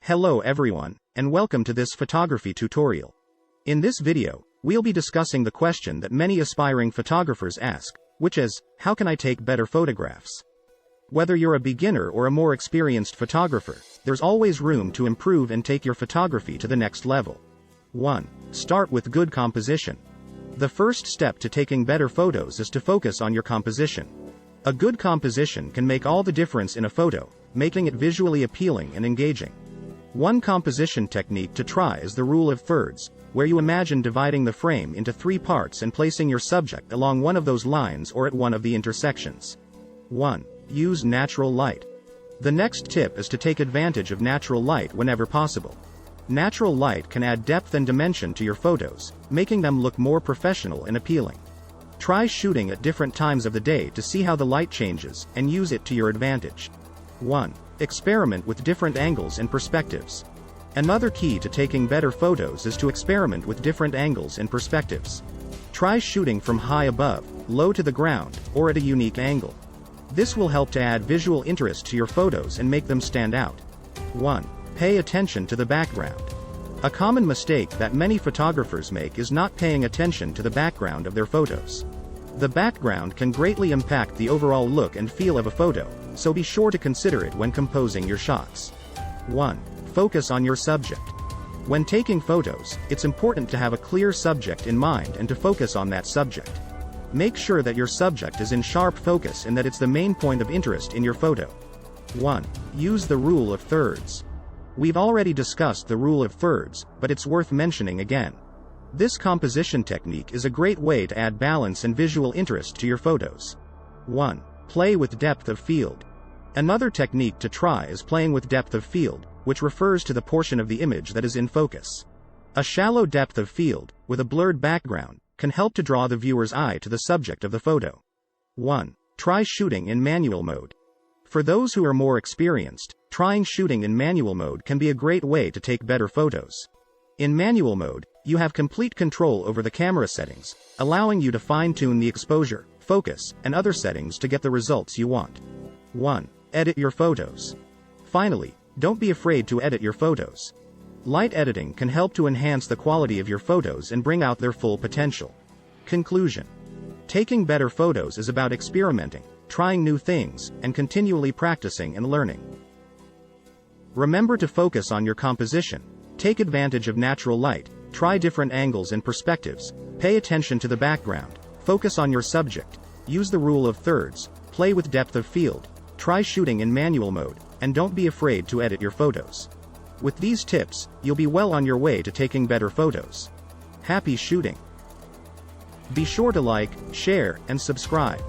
Hello everyone, and welcome to this photography tutorial. In this video, we'll be discussing the question that many aspiring photographers ask, which is, how can I take better photographs? Whether you're a beginner or a more experienced photographer, there's always room to improve and take your photography to the next level. 1. Start with good composition. The first step to taking better photos is to focus on your composition. A good composition can make all the difference in a photo, making it visually appealing and engaging. One composition technique to try is the rule of thirds, where you imagine dividing the frame into 3 parts and placing your subject along one of those lines or at one of the intersections. 1. Use natural light. The next tip is to take advantage of natural light whenever possible. Natural light can add depth and dimension to your photos, making them look more professional and appealing. Try shooting at different times of the day to see how the light changes, and use it to your advantage. 1. Experiment with different angles and perspectives. Another key to taking better photos is to experiment with different angles and perspectives. Try shooting from high above, low to the ground, or at a unique angle. This will help to add visual interest to your photos and make them stand out. 1. Pay attention to the background. A common mistake that many photographers make is not paying attention to the background of their photos. The background can greatly impact the overall look and feel of a photo, so be sure to consider it when composing your shots. 1. Focus on your subject. When taking photos, it's important to have a clear subject in mind and to focus on that subject. Make sure that your subject is in sharp focus and that it's the main point of interest in your photo. 1. Use the rule of thirds. We've already discussed the rule of thirds, but it's worth mentioning again. This composition technique is a great way to add balance and visual interest to your photos. 1. Play with depth of field. Another technique to try is playing with depth of field, which refers to the portion of the image that is in focus. A shallow depth of field, with a blurred background, can help to draw the viewer's eye to the subject of the photo. 1. Try shooting in manual mode. For those who are more experienced, trying shooting in manual mode can be a great way to take better photos. In manual mode, you have complete control over the camera settings, allowing you to fine-tune the exposure, focus, and other settings to get the results you want. 1. Edit your photos. Finally, don't be afraid to edit your photos. Light editing can help to enhance the quality of your photos and bring out their full potential. Conclusion. Taking better photos is about experimenting, trying new things, and continually practicing and learning. Remember to focus on your composition, take advantage of natural light, try different angles and perspectives, pay attention to the background, focus on your subject, use the rule of thirds, play with depth of field, try shooting in manual mode, and don't be afraid to edit your photos. With these tips, you'll be well on your way to taking better photos. Happy shooting! Be sure to like, share, and subscribe.